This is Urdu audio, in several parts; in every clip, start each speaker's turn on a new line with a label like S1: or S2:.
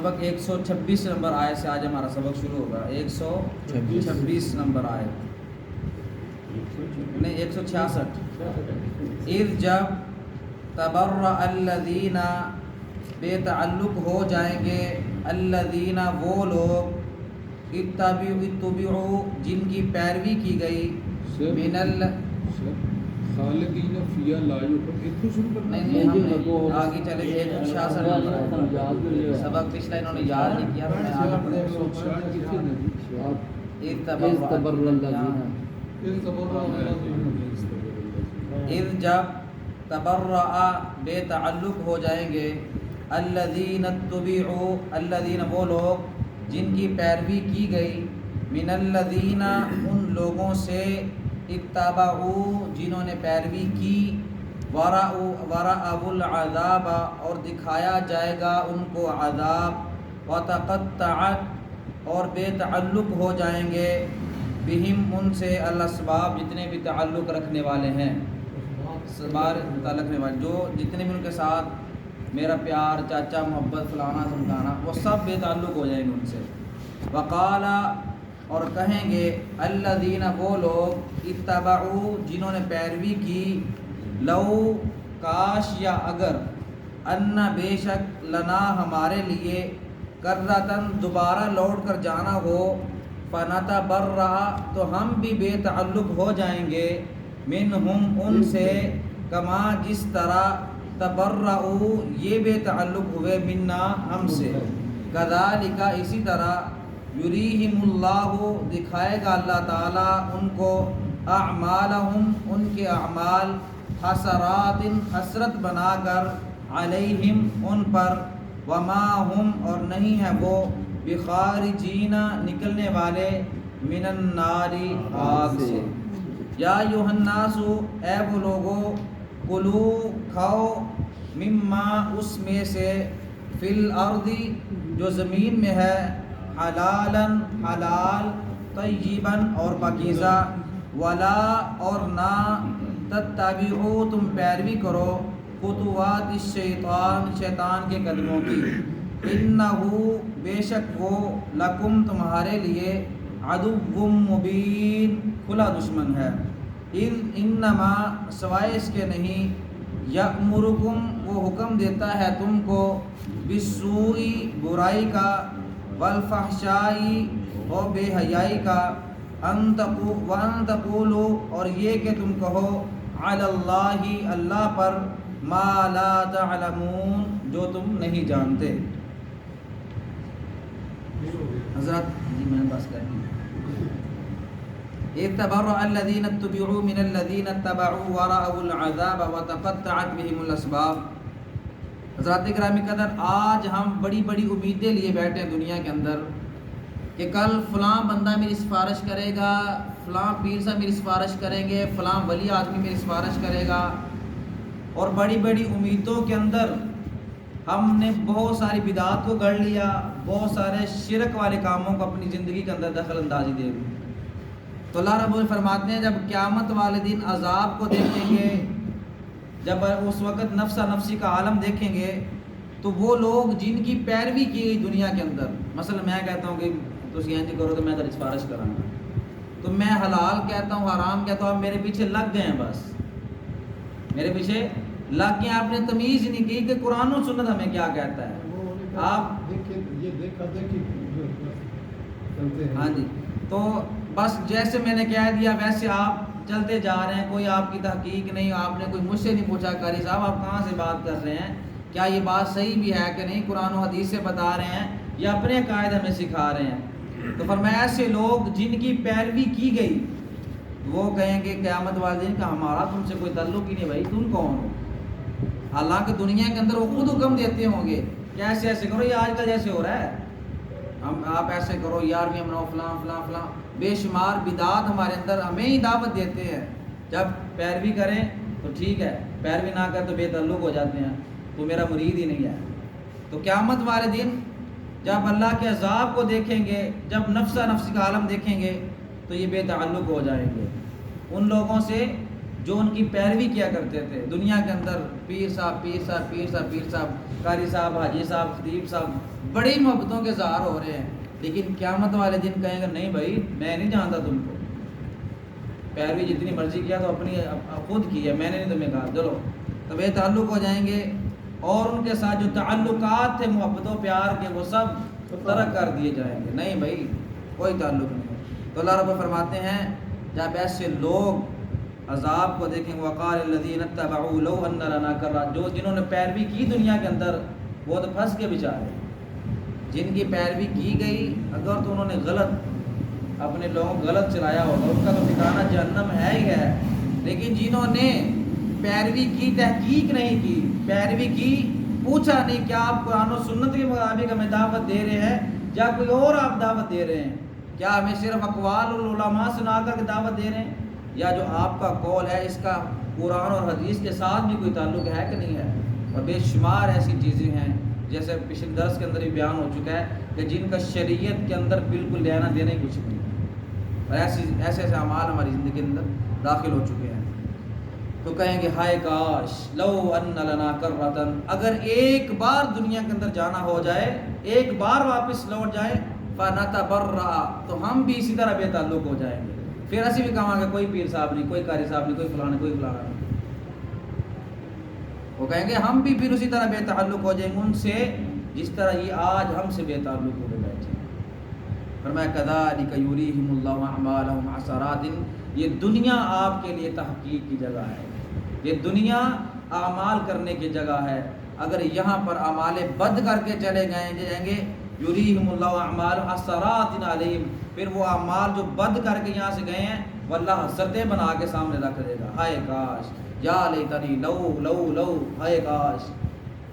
S1: سبق 126 نمبر آیت سے آج ہمارا سبق شروع ہوگا. 126 نمبر آیت نہیں 166. اذ جب تبرأ الذین بے تعلق ہو جائیں گے الذین وہ لوگ اتبعوا جن کی پیروی کی گئی من
S2: خالدین فیہا لا یخلدون.
S1: نہیں ہم نے آگے چلے گئے 166 نمبر سبق پچھلا انہوں نے یاد نہیں کیا. میں آگے اذ جب تبرأ بے تعلق ہو جائیں گے الذین اتبعوا الذین وہ لوگ جن کی پیروی کی گئی من الذین ان لوگوں سے اتبعوا جنہوں نے پیروی کی ورأوا العذاب اور دکھایا جائے گا ان کو عذاب وتقطعت اور بے تعلق ہو جائیں گے بہم ان سے الاسباب جتنے بھی تعلق رکھنے والے ہیں تعلق رکھنے والے جو جتنے بھی ان کے ساتھ میرا پیار چاچا محبت فلانا سمکانا وہ سب بے تعلق ہو جائیں گے ان سے. وقال اور کہیں گے الذین وہ لوگ اتبعوا جنہوں نے پیروی کی لو کاش یا اگر ان بے شک لنا ہمارے لیے کرتن دوبارہ لوٹ کر جانا ہو فنتبرأ تو ہم بھی بے تعلق ہو جائیں گے منہم ان سے کما جس طرح تبرؤوا یہ بے تعلق ہوئے منا ہم سے کذالک اسی طرح یریہم اللہ دکھائے گا اللہ تعالیٰ ان کو اعمالہم ان کے اعمال حسرات حسرت بنا کر علیہم ان پر وما ہم اور نہیں ہے وہ بخارجین نکلنے والے من النار آگ سے. یا ایھا الناس اے وہ لوگو کلو کھاؤ مما اس میں سے فی الارض جو زمین میں ہے حلالا حلال طیبا اور پاکیزہ ولا اور نہ تتبعوا تم پیروی کرو خطوات الشیطان شیطان کے قدموں کی انہ بے شک وہ لکم تمہارے لیے عدو مبین کھلا دشمن ہے. انما سوائے اس کے نہیں یأمرکم وہ حکم دیتا ہے تم کو بالسوء برائی کا والفحشاء اور بے حیائی کا وان تقولوا اور یہ کہ تم کہو علی اللہ اللہ پر ما لا تعلمون جو تم نہیں جانتے. حضرت جی میں بس کر اتبرأ الذین اتبعوا من الذین اتبعوا ورأوا العذاب وتقطعت بهم الاسباب. حضرات گرامی قدر آج ہم بڑی بڑی امیدیں لیے بیٹھے ہیں دنیا کے اندر کہ کل فلاں بندہ میری سفارش کرے گا فلاں پیر صاحب میری سفارش کریں گے فلاں ولی آدمی میری سفارش کرے گا. اور بڑی بڑی امیدوں کے اندر ہم نے بہت ساری بدعات کو گڑھ لیا بہت سارے شرک والے کاموں کو اپنی زندگی کے اندر دخل اندازی دے دی. تو اللہ رب العالمین فرماتے ہیں جب قیامت والے دن عذاب کو دیکھیں گے جب اس وقت نفسا نفسی کا عالم دیکھیں گے تو وہ لوگ جن کی پیروی کی گئی دنیا کے اندر مثلا میں کہتا ہوں کہ تسی انج کرو تو میں تیری سفارش کراں گا تو میں حلال کہتا ہوں حرام کہتا ہوں آپ میرے پیچھے لگ گئے ہیں بس میرے پیچھے لگ گئے آپ نے تمیز نہیں کی کہ قرآن و سنت ہمیں کیا کہتا ہے. آپ ہاں جی تو بس جیسے میں نے کہہ دیا ویسے آپ چلتے جا رہے ہیں کوئی آپ کی تحقیق نہیں آپ نے کوئی مجھ سے نہیں پوچھا قاری صاحب آپ کہاں سے بات کر رہے ہیں کیا یہ بات صحیح بھی ہے کہ نہیں قرآن و حدیث سے بتا رہے ہیں یا اپنے عقائد ہمیں سکھا رہے ہیں. تو فرمایا ایسے لوگ جن کی پیروی کی گئی وہ کہیں گے قیامت والے دن کا ہمارا تم سے کوئی تعلق ہی نہیں بھائی تم کون ہو. حالانکہ دنیا کے اندر وہ خود حکم دیتے ہوں گے کہ ایسے ایسے کرو یہ آج کل جیسے ہو رہا ہے آپ ایسے کرو یارویں مناؤ فلاں فلاں فلاں بے شمار بدعات ہمارے اندر ہمیں ہی دعوت دیتے ہیں. جب پیروی کریں تو ٹھیک ہے پیروی نہ کریں تو بے تعلق ہو جاتے ہیں تو میرا مرید ہی نہیں ہے. تو قیامت والے دن جب اللہ کے عذاب کو دیکھیں گے جب نفسا نفسی کا عالم دیکھیں گے تو یہ بے تعلق ہو جائیں گے ان لوگوں سے جو ان کی پیروی کیا کرتے تھے دنیا کے اندر، پیر صاحب پیر صاحب پیر صاحب پیر صاحب، قاری صاحب حاجی صاحب خطیب صاحب، بڑی محبتوں کے اظہار ہو رہے ہیں، لیکن قیامت والے دن کہیں گے نہیں بھائی میں نہیں جانتا تم کو، پیروی جتنی مرضی کیا تو اپنی خود کی ہے، میں نے نہیں تمہیں کہا، چلو تو بے تعلق ہو جائیں گے، اور ان کے ساتھ جو تعلقات تھے محبت و پیار کے وہ سب ترک کر دیے جائیں گے، نہیں بھائی کوئی تعلق نہیں۔ تو اللہ رب فرماتے ہیں جب ایسے لوگ عذاب کو دیکھیں، وقال الذین اتبعوا لو ان لنا کرا، جو جنہوں نے پیروی کی دنیا کے اندر وہ تو پھنس کے بیچارے، جن کی پیروی کی گئی اگر تو انہوں نے غلط اپنے لوگوں کو غلط چلایا ہوگا، ان کا تو ٹھکانہ جہنم ہے ہی ہے، لیکن جنہوں نے پیروی کی، تحقیق نہیں کی، پیروی کی، پوچھا نہیں کیا آپ قرآن و سنت کے مطابق ہمیں دعوت دے رہے ہیں یا کوئی اور آپ دعوت دے رہے ہیں، کیا ہمیں صرف اقوال العلماء سنا کر کے دعوت دے رہے ہیں، یا جو آپ کا قول ہے اس کا قرآن اور حدیث کے ساتھ بھی کوئی تعلق ہے کہ نہیں ہے۔ اور بے شمار ایسی چیزیں ہیں جیسے پچھلے درس کے اندر بھی بیان ہو چکا ہے کہ جن کا شریعت کے اندر بالکل لینا دینا ہی کچھ نہیں ہے، اور ایسے ایسے اعمال ہماری زندگی کے اندر داخل ہو چکے ہیں۔ تو کہیں گے ہائے کاش لو ان لنا کرۃ، اگر ایک بار دنیا کے اندر جانا ہو جائے، ایک بار واپس لوٹ جائے، فنتبرأ، تو ہم بھی اسی طرح بے تعلق ہو جائیں گے، پھر ایسے بھی کہاں گے کوئی پیر صاحب نہیں، کوئی قاری صاحب نہیں، کوئی فلانا کوئی فلانا نہیں، وہ کہیں گے ہم بھی پھر اسی طرح بے تعلق ہو جائیں گے ان سے جس طرح یہ آج ہم سے بے تعلق ہو کے بیٹھے۔ فرمایا کذالک یریہم اللہ اعمالہم حسرات، یہ دنیا آپ کے لیے تحقیق کی جگہ ہے، یہ دنیا اعمال کرنے کی جگہ ہے، اگر یہاں پر اعمال بد کر کے چلے جائیں گے، یریہم اللہ اعمال حسرات علیہم، پھر وہ اعمال جو بد کر کے یہاں سے گئے ہیں وہ اللہ حسرتیں بنا کے سامنے رکھ دے گا، ہائے کاش یا لیتنی لو لو لو، ہائے کاش،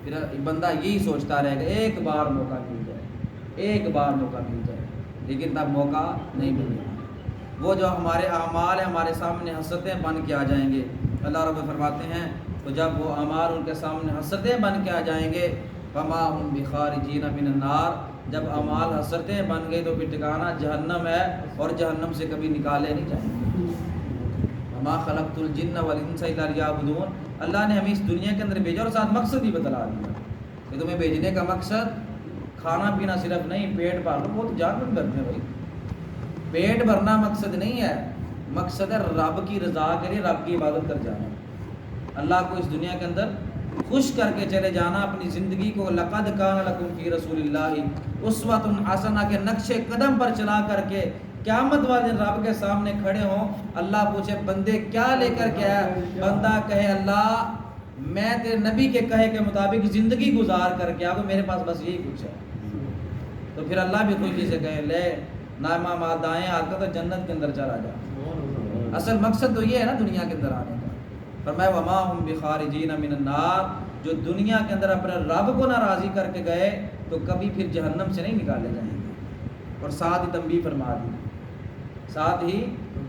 S1: پھر بندہ یہی سوچتا رہے گا ایک بار موقع مل جائے، ایک بار موقع مل جائے، لیکن تب موقع نہیں ملے گا۔ وہ جو ہمارے اعمال ہیں ہمارے سامنے حسرتیں بن کے آ جائیں گے، اللہ رب فرماتے ہیں تو جب وہ اعمال ان کے سامنے حسرتیں بن کے آ جائیں گے، فما هم بخارجین من النار، جب اعمال حسرتیں بن گئی تو پھر ٹھکانہ جہنم ہے، اور جہنم سے کبھی نکالے نہیں جائیں گے۔ وما خلقت الجن والانس الا لیعبدون، اللہ نے ہمیں اس دنیا کے اندر بھیجا اور ساتھ مقصد بھی بتلا دیا کہ تمہیں بھیجنے کا مقصد کھانا پینا صرف نہیں، پیٹ پالنا، وہ تو جانور کرتے ہیں بھائی، پیٹ بھرنا مقصد نہیں ہے، مقصد ہے رب کی رضا کے لیے رب کی عبادت کر جانا، اللہ کو اس دنیا کے اندر خوش کر کے چلے جانا، اپنی زندگی کو لقد کان لکم فی رسول اللہ اسوۃ حسنہ کے نقش قدم پر چلا کر کے قیامت والے دن رب کے سامنے کھڑے ہوں، اللہ پوچھے بندے کیا لے کر کے آیا، بندہ کہے اللہ میں تیرے نبی کے کہے کے مطابق زندگی گزار کر کے آگے میرے پاس بس یہی کچھ ہے، تو پھر اللہ بھی خوشی سے کہے لے نائمہ ماں دائیں ہاتھ کا تو جنت کے اندر چلا جا۔ اصل مقصد تو یہ ہے نا دنیا کے اندر آنے کا، فرمایا وما ہم بخارجین من النار، جو دنیا کے اندر اپنے رب کو ناراضی کر کے گئے تو کبھی پھر جہنم سے نہیں نکالے جائیں گے۔ اور ساتھ ہی تنبیہ فرما دی، ساتھ ہی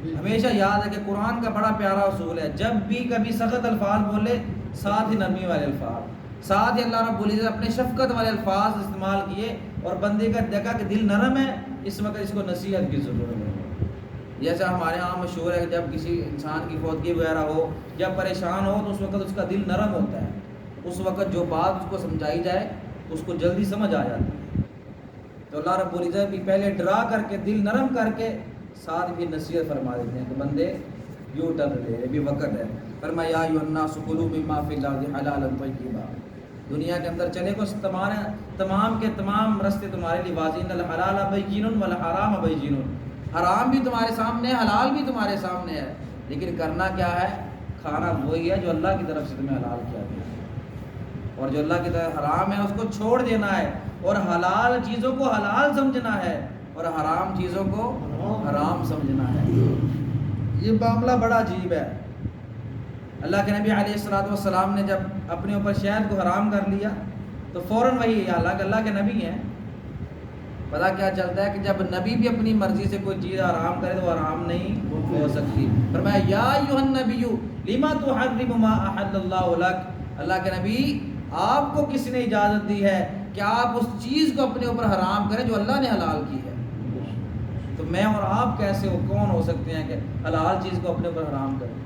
S1: ہمیشہ یاد ہے کہ قرآن کا بڑا پیارا اصول ہے، جب بھی کبھی سخت الفاظ بولے ساتھ ہی نرمی والے الفاظ، ساتھ ہی اللہ رب العزت اپنے شفقت والے الفاظ استعمال کیے، اور بندے کا دیکھا کہ دل نرم ہے اس وقت اس کو نصیحت کی ضرورت ہے۔ جیسا ہمارے ہاں مشہور ہے کہ جب کسی انسان کی فوتگی وغیرہ ہو یا پریشان ہو تو اس وقت اس کا دل نرم ہوتا ہے، اس وقت جو بات اس کو سمجھائی جائے اس کو جلدی سمجھ آ جاتی ہے، تو اللہ رب العزت بھی پہلے ڈرا کر کے دل نرم کر کے ساتھ بھی نصیحت فرما دیتے ہیں کہ بندے یوں ٹر لے بھی وقت ہے۔ فرمایا یا ایھا الناس کلوا مما فی الارض حلالا طیبا، دنیا کے اندر چلے کو تمام کے تمام راستے تمہارے لیے واضح، ان الحلال بین والحرام بین، حرام بھی تمہارے سامنے ہے، حلال بھی تمہارے سامنے ہے، لیکن کرنا کیا ہے، کھانا وہی ہے جو اللہ کی طرف سے تمہیں حلال کیا گیا ہے، اور جو اللہ کی طرف حرام ہے اس کو چھوڑ دینا ہے، اور حلال چیزوں کو حلال سمجھنا ہے اور حرام چیزوں کو حرام سمجھنا ہے۔ یہ معاملہ بڑا عجیب ہے۔ اللہ کے نبی علیہ الصلوۃ والسلام نے جب اپنے اوپر شہد کو حرام کر لیا تو فوراً وہی، حالانکہ اللہ کے نبی ہیں، پتہ کیا چلتا ہے کہ جب نبی بھی اپنی مرضی سے کوئی چیز حرام کرے تو وہ حرام نہیں ہو سکتی۔ فرمایا یا ایھا النبی لما تحرم ما احل اللہ لک، اللہ کے نبی آپ کو کس نے اجازت دی ہے کہ آپ اس چیز کو اپنے اوپر حرام کریں جو اللہ نے حلال کی ہے، تو میں اور آپ کیسے کون ہو سکتے ہیں کہ حلال چیز کو اپنے اوپر حرام کریں؟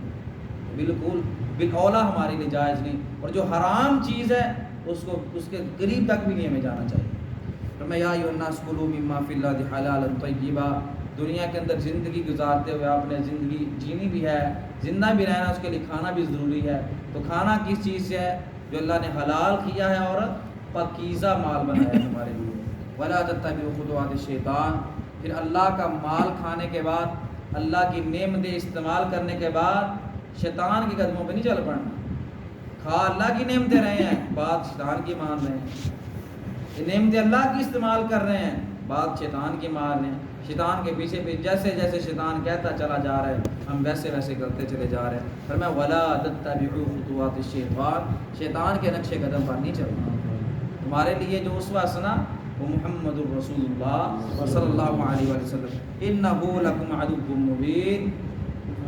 S1: بالکل بالاولا ہمارے لیے جائز نہیں، اور جو حرام چیز ہے اس کے قریب تک بھی نہیں ہمیں جانا چاہیے۔ فرمایا یا ایھا الناس کلوا مما فی الارض حلالا طیبا، دنیا کے اندر زندگی گزارتے ہوئے آپ نے زندگی جینی بھی ہے، زندہ بھی رہنا، اس کے لیے کھانا بھی ضروری ہے۔ تو کھانا کس چیز سے ہے؟ جو اللہ نے حلال کیا ہے اور پاکیزہ مال بنایا ہے ہمارے لیے۔ ولا تتبعوا خطوات الشیطان، پھر اللہ کا مال کھانے کے بعد، اللہ کی نعمتیں استعمال کرنے کے بعد شیطان کے قدموں پہ نہیں چل پڑنا۔ کھا اللہ کی نعمتیں رہے ہیں، بات شیطان کی مان رہے ہیں، یہ نعمتیں اللہ کی استعمال کر رہے ہیں، بات شیطان کی مان رہے ہیں۔ شیطان کے پیچھے جیسے جیسے شیطان کہتا چلا جا رہا ہے ہم ویسے ویسے کرتے چلے جا رہے ہیں۔ فرمایا ولا تتبعوا خطوات الشیطان، شیطان کے نقش قدم پر نہیں چلنا۔ ہمارے لیے جو اسوہ حسنہ وہ محمد الرسول اللہ صلی اللہ علیہ وآلہ وسلم، انہ لکم عدو مبین۔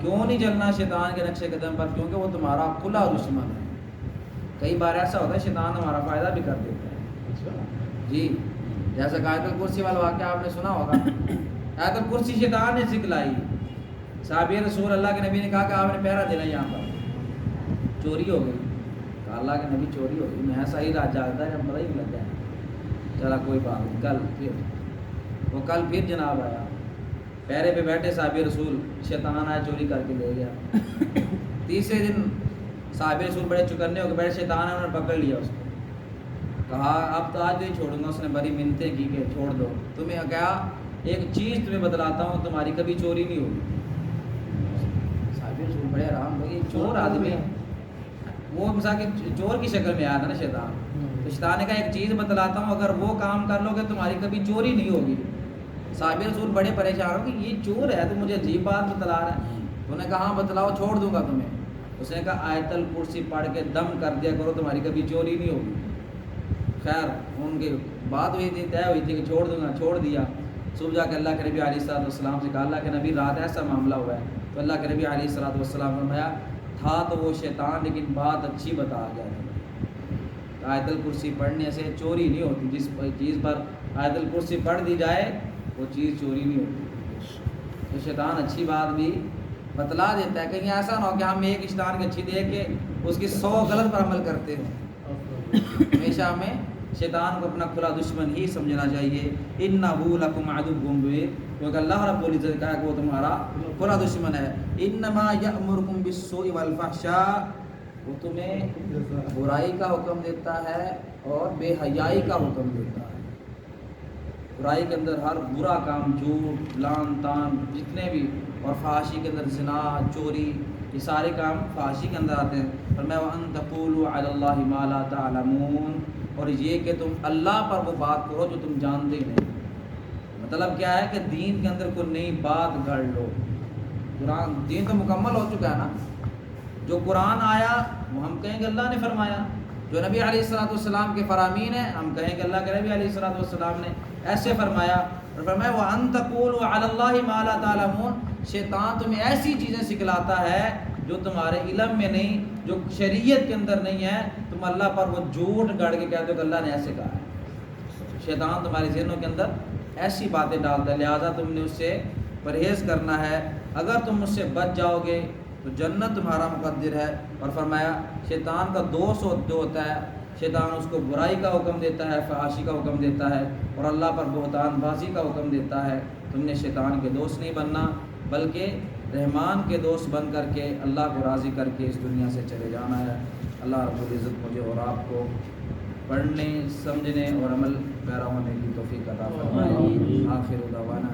S1: کیوں نہیں چلنا شیطان کے نقش قدم پر؟ کیونکہ وہ تمہارا کھلا دشمن ہے۔ کئی بار ایسا ہوتا ہے شیطان ہمارا فائدہ بھی کر دیتا ہے جی، جیسا آیت الکرسی والا واقعہ آپ نے سنا ہوگا۔ آیت الکرسی شیطان نے سکھلائی، صحابی رسول اللہ کے نبی نے کہا کہ آپ نے پہرا دینا یہاں پر، چوری ہو گئی۔ کہا اللہ کے نبی چوری ہو گئی، میں صحیح رات جاگتا ہے جب پتہ ہی نہیں لگ گیا۔ چلا کوئی بات نہیں، کل پھر جناب آیا، پہرے پہ بیٹھے صحابی رسول، شیطان آیا چوری کر کے لے گیا۔ تیسرے دن صحابی رسول بڑے چکنے ہو کے بیٹھے، شیطان ہے انہوں نے پکڑ لیا اس کو، کہا اب تو آج نہیں چھوڑوں گا۔ اس نے بڑی منتیں کی کہ چھوڑ دو، تمہیں کہا ایک چیز تمہیں بتلاتا ہوں، تمہاری کبھی چوری نہیں ہوگی۔ صحابی رسول بڑے آرام ہوگی، چور آدمی وہ مثال کہ چور کی شکل میں آیا تھا نا شیطان، تو شیطان نے کہا ایک چیز بتلاتا ہوں، اگر وہ کام کر لو گے تمہاری کبھی چوری نہیں ہوگی۔ صحابی رسول بڑے پریشان ہو کہ یہ چور ہے تو مجھے عجیب بات بتلا رہا ہے۔ انہوں نے کہا ہاں بتلاؤ، چھوڑ دوں گا تمہیں۔ اس نے کہا آیت الکرسی پڑھ کے دم کر دیا کرو، تمہاری کبھی چوری نہیں ہوگی۔ خیر ان کی بات ہوئی تھی، طے ہوئی تھی کہ چھوڑ دوں گا، چھوڑ دیا۔ صبح جا کے اللہ کے نبی علیہ الصلوۃ والسلام سے کہا اللہ کے نبی رات ایسا معاملہ ہوا ہے، تو اللہ کے نبی علیہ الصلوۃ والسلام نے فرمایا تھا تو وہ شیطان لیکن بات اچھی بتا گیا تھا۔ آیت الکرسی پڑھنے سے چوری نہیں ہوتی، جس چیز پر آیت الکرسی پڑھ دی جائے وہ چیز چوری نہیں ہوتی۔ تو شیطان اچھی بات بھی بتلا دیتا ہے، کہیں ایسا نہ ہو کہ ہم ایک شیطان کی اچھی دیکھ کے اس کی 100 غلط پر عمل کرتے ہوں۔ ہمیشہ ہمیں شیطان کو اپنا کھلا دشمن ہی سمجھنا چاہیے۔ انہ لکم عدو مبین، کیونکہ اللہ رب العزت نے کہا کہ وہ تمہارا کھلا دشمن ہے۔ انما یأمرکم بالسوء والفحشاء، وہ تمہیں برائی کا حکم دیتا ہے اور بے حیائی کا حکم دیتا ہے۔ برائی کے اندر ہر برا کام، جھوٹ، لعن طعن جتنے بھی، اور فحاشی کے اندر زنا، چوری، یہ سارے کام فحاشی کے اندر آتے ہیں۔ فرمایا وَأَن تَقُولُوا عَلَى اللَّهِ مَا لَا تَعْلَمُونَ، اور یہ کہ تم اللہ پر وہ بات کرو جو تم جانتے ہی نہیں۔ مطلب کیا ہے کہ دین کے اندر کوئی نئی بات گھڑ لو۔ قرآن دین تو مکمل ہو چکا ہے نا، جو قرآن آیا وہ ہم کہیں گے اللہ نے فرمایا، جو نبی علیہ الصلوۃ والسلام کے فرامین ہیں ہم کہیں کہ اللہ کے نبی علیہ الصلوۃ والسلام نے ایسے فرمایا۔ اور فرمایا وَأَن تَقُولُوا عَلَى اللَّهِ مَا لَا تَعْلَمُونَ، شیطان تمہیں ایسی چیزیں سکھلاتا ہے جو تمہارے علم میں نہیں، جو شریعت کے اندر نہیں ہے، تم اللہ پر وہ جھوٹ گڑ کے کہتے ہو کہ اللہ نے ایسے کہا ہے۔ شیطان تمہارے ذہنوں کے اندر ایسی باتیں ڈالتا ہے، لہٰذا تم نے اس سے پرہیز کرنا ہے۔ اگر تم اس سے بچ جاؤ گے تو جنت تمہارا مقدر ہے۔ اور فرمایا شیطان کا دوست جو ہوتا ہے، شیطان اس کو برائی کا حکم دیتا ہے، فحاشی کا حکم دیتا ہے، اور اللہ پر بہتان بازی کا حکم دیتا ہے۔ تم نے شیطان کے دوست نہیں بننا، بلکہ رحمان کے دوست بن کر کے اللہ کو راضی کر کے اس دنیا سے چلے جانا ہے۔ اللہ رب العزت مجھے اور آپ کو پڑھنے، سمجھنے اور عمل پیرا ہونے کی توفیق عطا فرمائے۔ آخر دعوانا